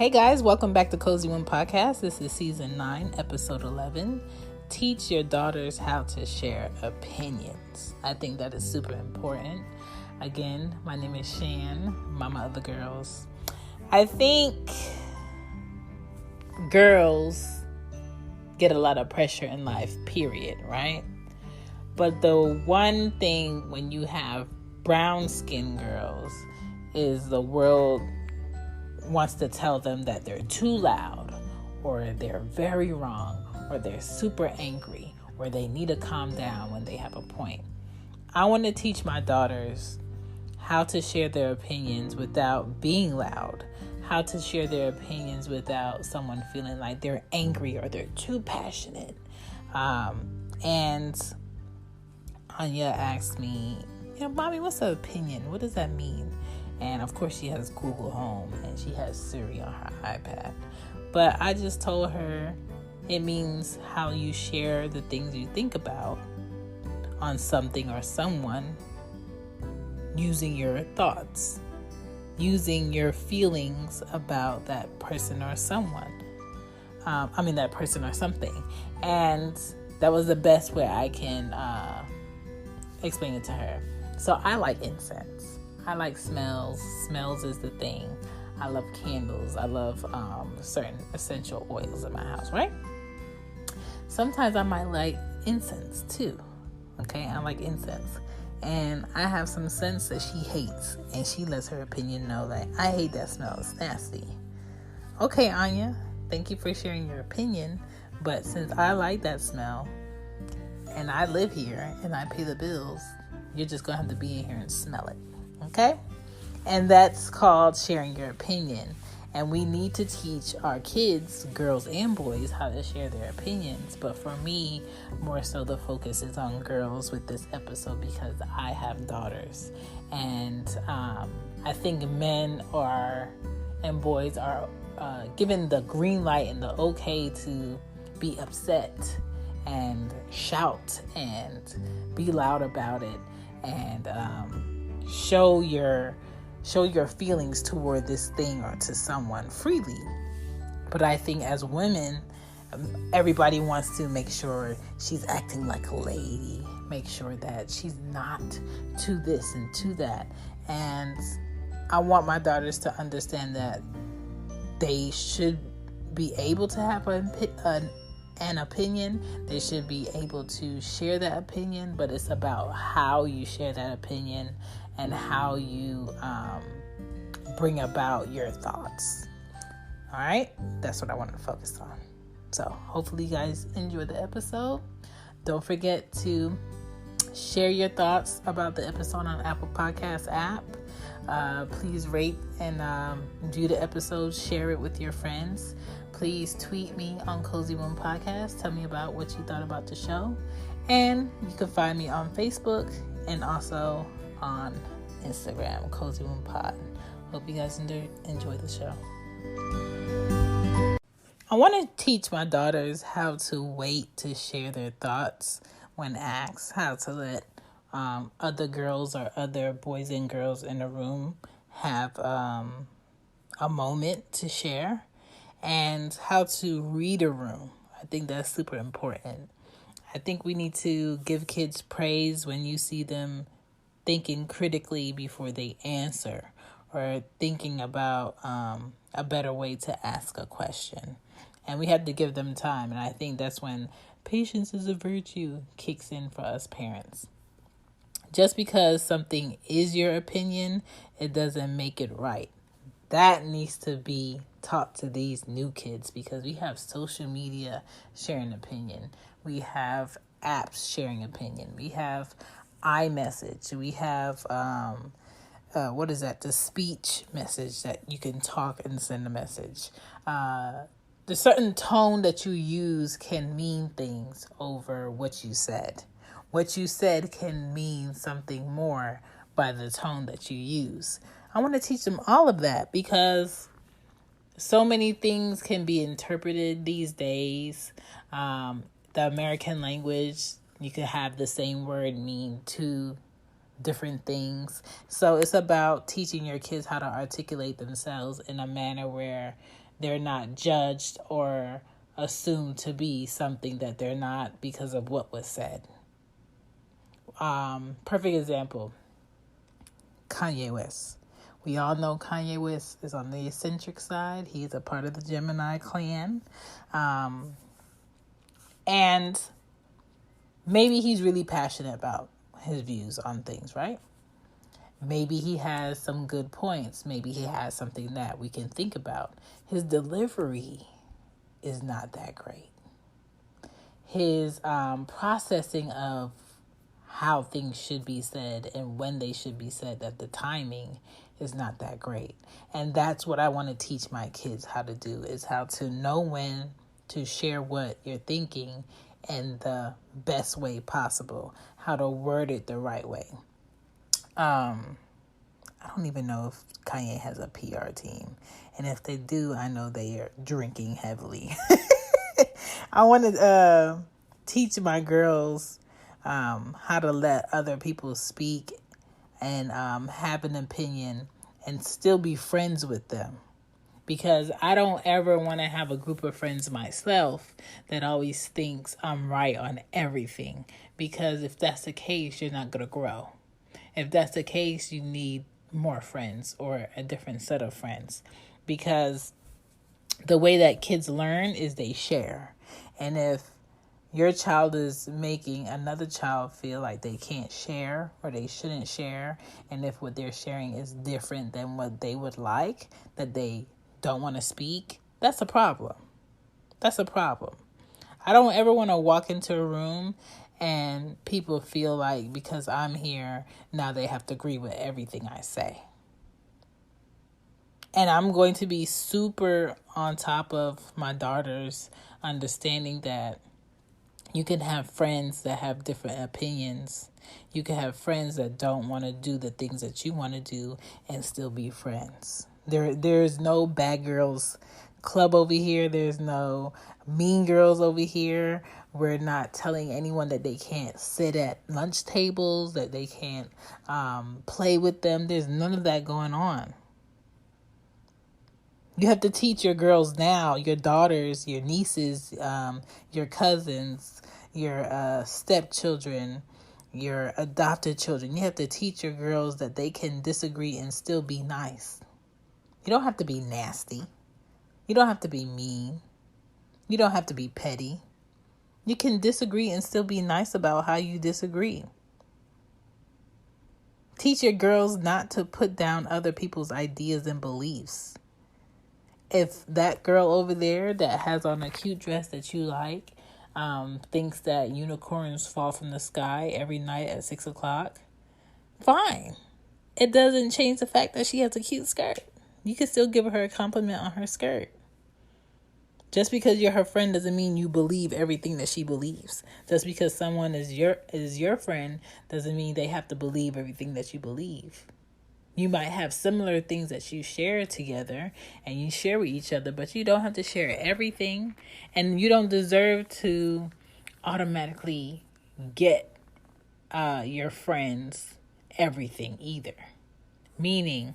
Hey guys, welcome back to Cozy One Podcast. This is season 9, episode 11. Teach your daughters how to share opinions. I think that is super important. Again, my name is Shan, mama of the girls. I think girls get a lot of pressure in life, period, right? But the one thing when you have brown skin girls is the world wants to tell them that they're too loud, or they're very wrong, or they're super angry, or they need to calm down when they have a point. I want to teach my daughters how to share their opinions without being loud, how to share their opinions without someone feeling like they're angry or they're too passionate. And Anya asked me, Mommy, what's an opinion? What does that mean? And of course she has Google Home and she has Siri on her iPad. But I just told her it means how you share the things you think about on something or someone using your thoughts, using your feelings about that person or someone. That person or something. And that was the best way I can explain it to her. So I like incense. I like smells. Smells is the thing. I love candles. I love certain essential oils in my house, right? Sometimes I might like incense too. Okay, I like incense. And I have some scents that she hates. And she lets her opinion know that I hate that smell. It's nasty. Okay, Anya, thank you for sharing your opinion. But since I like that smell and I live here and I pay the bills, you're just going to have to be in here and smell it. Okay? And that's called sharing your opinion. And we need to teach our kids, girls and boys, how to share their opinions. But for me, more so the focus is on girls with this episode because I have daughters. And I think men and boys are given the green light and the okay to be upset and shout and be loud about it and show your feelings toward this thing or to someone freely. But I think as women, everybody wants to make sure she's acting like a lady, make sure that she's not to this and to that. And I want my daughters to understand that they should be able to have an opinion. They should be able to share that opinion, but it's about how you share that opinion and how you bring about your thoughts. All right, that's what I wanted to focus on. So hopefully you guys enjoyed the episode. Don't forget to share your thoughts about the episode on Apple Podcast app. Please rate and view the episode. Share it with your friends. Please tweet me on Cozy One Podcast. Tell me about what you thought about the show. And you can find me on Facebook and also on Instagram, Cozy One Pod. Hope you guys enjoy the show. I want to teach my daughters how to wait to share their thoughts when asked, how to let other girls or other boys and girls in a room have a moment to share, and how to read a room. I think that's super important. I think we need to give kids praise when you see them thinking critically before they answer, or thinking about a better way to ask a question. And we have to give them time. And I think that's when patience is a virtue kicks in for us parents. Just because something is your opinion, it doesn't make it right. That needs to be taught to these new kids, because we have social media sharing opinion. We have apps sharing opinion. We have iMessage. We have, the speech message that you can talk and send a message. The certain tone that you use can mean things over what you said. What you said can mean something more by the tone that you use. I want to teach them all of that, because so many things can be interpreted these days. The American language, you could have the same word mean two different things. So it's about teaching your kids how to articulate themselves in a manner where they're not judged or assumed to be something that they're not because of what was said. Perfect example, Kanye West. We all know Kanye West is on the eccentric side. He's a part of the Gemini clan. And maybe he's really passionate about his views on things, right? Maybe he has some good points. Maybe he has something that we can think about. His delivery is not that great. His processing of how things should be said and when they should be said, that the timing is not that great. And that's what I want to teach my kids how to do, is how to know when to share what you're thinking in the best way possible, how to word it the right way. I don't even know if Kanye has a PR team. And if they do, I know they are drinking heavily. I want to teach my girls how to let other people speak and have an opinion and still be friends with them. Because I don't ever want to have a group of friends myself that always thinks I'm right on everything. Because if that's the case, you're not going to grow. If that's the case, you need more friends or a different set of friends. Because the way that kids learn is they share. And if your child is making another child feel like they can't share or they shouldn't share, and if what they're sharing is different than what they would like, that they don't want to speak, that's a problem. That's a problem. I don't ever want to walk into a room and people feel like because I'm here, now they have to agree with everything I say. And I'm going to be super on top of my daughters, understanding that you can have friends that have different opinions. You can have friends that don't want to do the things that you want to do and still be friends. There's no bad girls club over here. There's no mean girls over here. We're not telling anyone that they can't sit at lunch tables, that they can't play with them. There's none of that going on. You have to teach your girls now, your daughters, your nieces, your cousins, your stepchildren, your adopted children. You have to teach your girls that they can disagree and still be nice. You don't have to be nasty. You don't have to be mean. You don't have to be petty. You can disagree and still be nice about how you disagree. Teach your girls not to put down other people's ideas and beliefs. If that girl over there that has on a cute dress that you like thinks that unicorns fall from the sky every night at 6 o'clock, fine. It doesn't change the fact that she has a cute skirt. You can still give her a compliment on her skirt. Just because you're her friend doesn't mean you believe everything that she believes. Just because someone is your friend doesn't mean they have to believe everything that you believe. You might have similar things that you share together and you share with each other, but you don't have to share everything, and you don't deserve to automatically get your friends everything either. Meaning,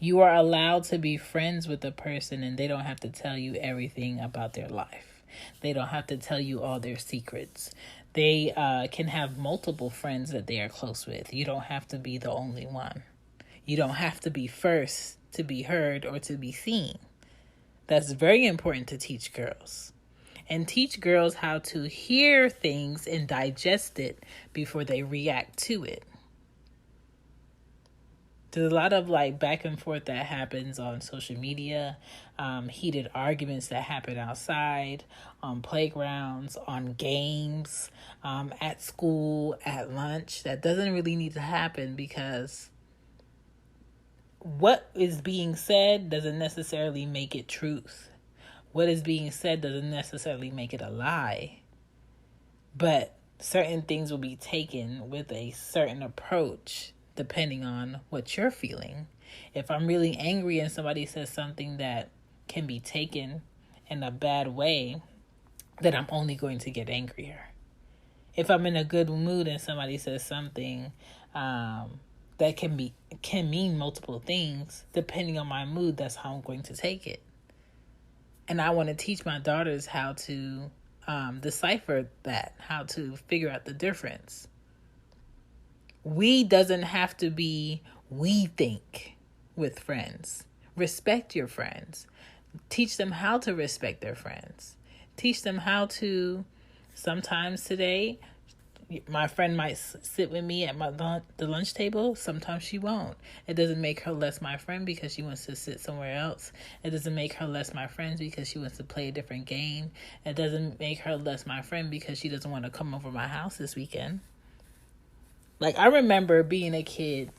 you are allowed to be friends with a person and they don't have to tell you everything about their life. They don't have to tell you all their secrets. They can have multiple friends that they are close with. You don't have to be the only one. You don't have to be first to be heard or to be seen. That's very important to teach girls. And teach girls how to hear things and digest it before they react to it. There's a lot of back and forth that happens on social media, heated arguments that happen outside, on playgrounds, on games, at school, at lunch. That doesn't really need to happen because what is being said doesn't necessarily make it truth. What is being said doesn't necessarily make it a lie. But certain things will be taken with a certain approach depending on what you're feeling. If I'm really angry and somebody says something that can be taken in a bad way, then I'm only going to get angrier. If I'm in a good mood and somebody says something that can mean multiple things, depending on my mood, that's how I'm going to take it. And I want to teach my daughters how to decipher that, how to figure out the difference. We doesn't have to be we think with friends. Respect your friends. Teach them how to respect their friends. Teach them how to, sometimes today, my friend might sit with me at the lunch table. Sometimes she won't. It doesn't make her less my friend because she wants to sit somewhere else. It doesn't make her less my friend because she wants to play a different game. It doesn't make her less my friend because she doesn't want to come over my house this weekend. Like, I remember being a kid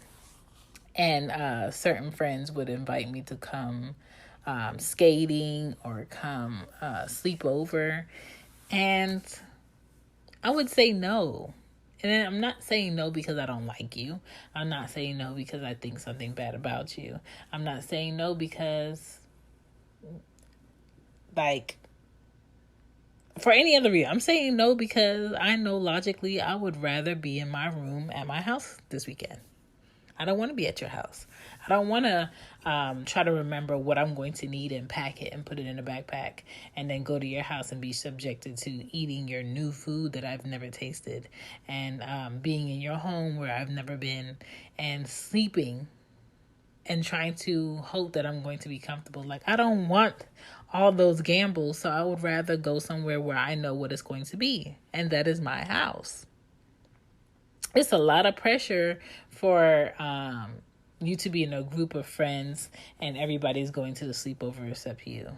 and certain friends would invite me to come skating or come sleep over. And I would say no. And then I'm not saying no because I don't like you. I'm not saying no because I think something bad about you. I'm not saying no because, like, for any other reason. I'm saying no because I know logically I would rather be in my room at my house this weekend. I don't want to be at your house. I don't want to try to remember what I'm going to need and pack it and put it in a backpack and then go to your house and be subjected to eating your new food that I've never tasted and being in your home where I've never been and sleeping and trying to hope that I'm going to be comfortable. Like, I don't want all those gambles, so I would rather go somewhere where I know what it's going to be, and that is my house. It's a lot of pressure for you to be in a group of friends and everybody's going to the sleepover except you.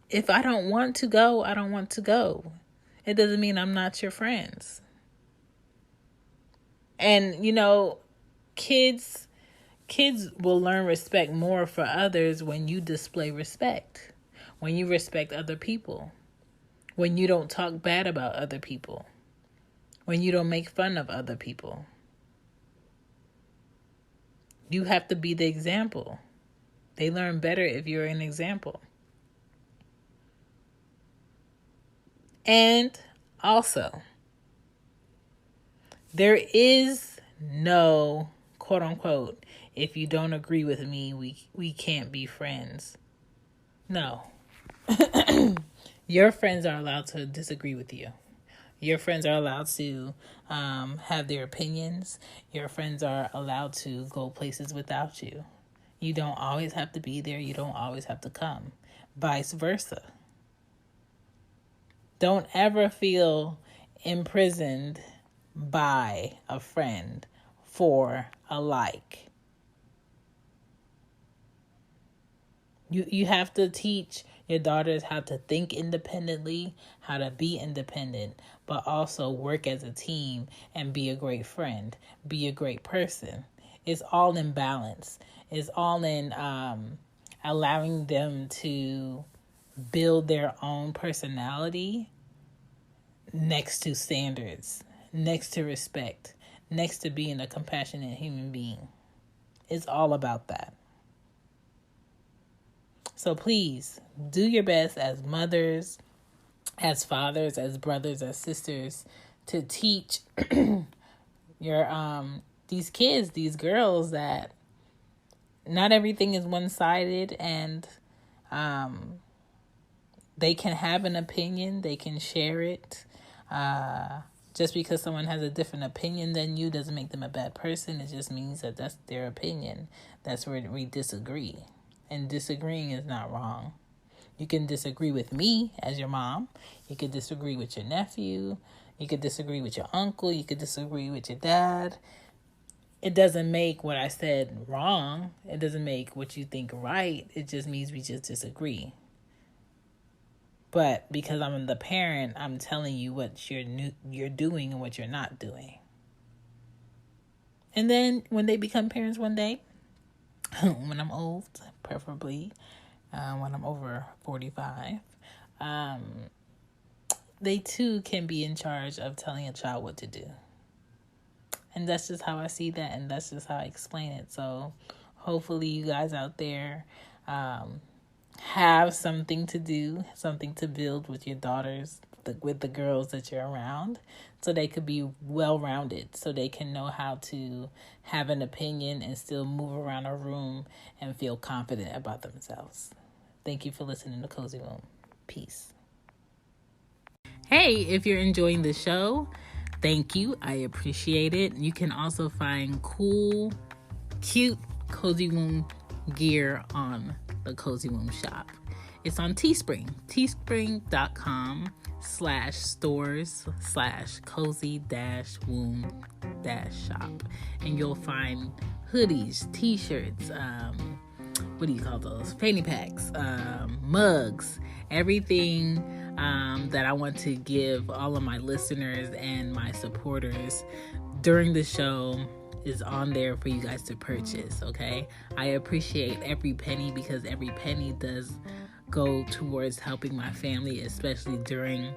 If I don't want to go, I don't want to go. It doesn't mean I'm not your friends. And, you know, kids will learn respect more for others when you display respect, when you respect other people, when you don't talk bad about other people, when you don't make fun of other people. You have to be the example. They learn better if you're an example. And also, there is no, quote unquote, if you don't agree with me, we can't be friends. No. Your friends are allowed to disagree with you. Your friends are allowed to have their opinions. Your friends are allowed to go places without you. You don't always have to be there. You don't always have to come. Vice versa. Don't ever feel imprisoned by a friend for a like. You have to teach your daughters how to think independently, how to be independent, but also work as a team and be a great friend, be a great person. It's all in balance. It's all in allowing them to build their own personality next to standards, next to respect, next to being a compassionate human being. It's all about that. So please do your best as mothers, as fathers, as brothers, as sisters to teach your these kids, these girls, that not everything is one-sided, and they can have an opinion, they can share it. Just because someone has a different opinion than you doesn't make them a bad person. It just means that that's their opinion. That's where we disagree. And disagreeing is not wrong. You can disagree with me as your mom. You could disagree with your nephew. You could disagree with your uncle. You could disagree with your dad. It doesn't make what I said wrong. It doesn't make what you think right. It just means we just disagree. But because I'm the parent, I'm telling you what you're doing and what you're not doing. And then when they become parents one day, when I'm old, preferably when I'm over 45, they too can be in charge of telling a child what to do. And that's just how I see that, and that's just how I explain it. So hopefully you guys out there have something to do, something to build with your daughters, with the girls that you're around, so they could be well-rounded, so they can know how to have an opinion and still move around a room and feel confident about themselves. Thank you for listening to Cozy Womb. Peace. Hey, if you're enjoying the show, thank you. I appreciate it. You can also find cool, cute Cozy Womb gear on the Cozy Womb shop. It's on Teespring, teespring.com/stores/cozy-womb-shop. And you'll find hoodies, t-shirts, what do you call those? Fanny packs, mugs, everything that I want to give all of my listeners and my supporters during the show is on there for you guys to purchase, okay? I appreciate every penny because every penny does go towards helping my family, especially during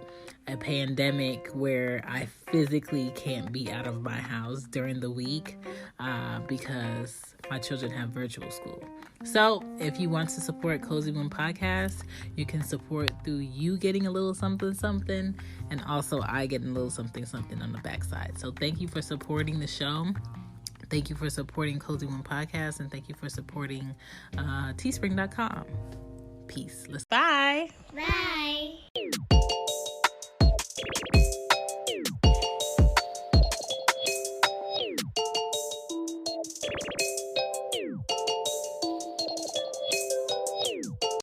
a pandemic where I physically can't be out of my house during the week because my children have virtual school. So if you want to support Cozy Womb Podcast, you can support through you getting a little something, and also I getting a little something on the backside. So thank you for supporting the show. Thank you for supporting Cozy Womb Podcast, and thank you for supporting teespring.com. Peace. Bye. Bye.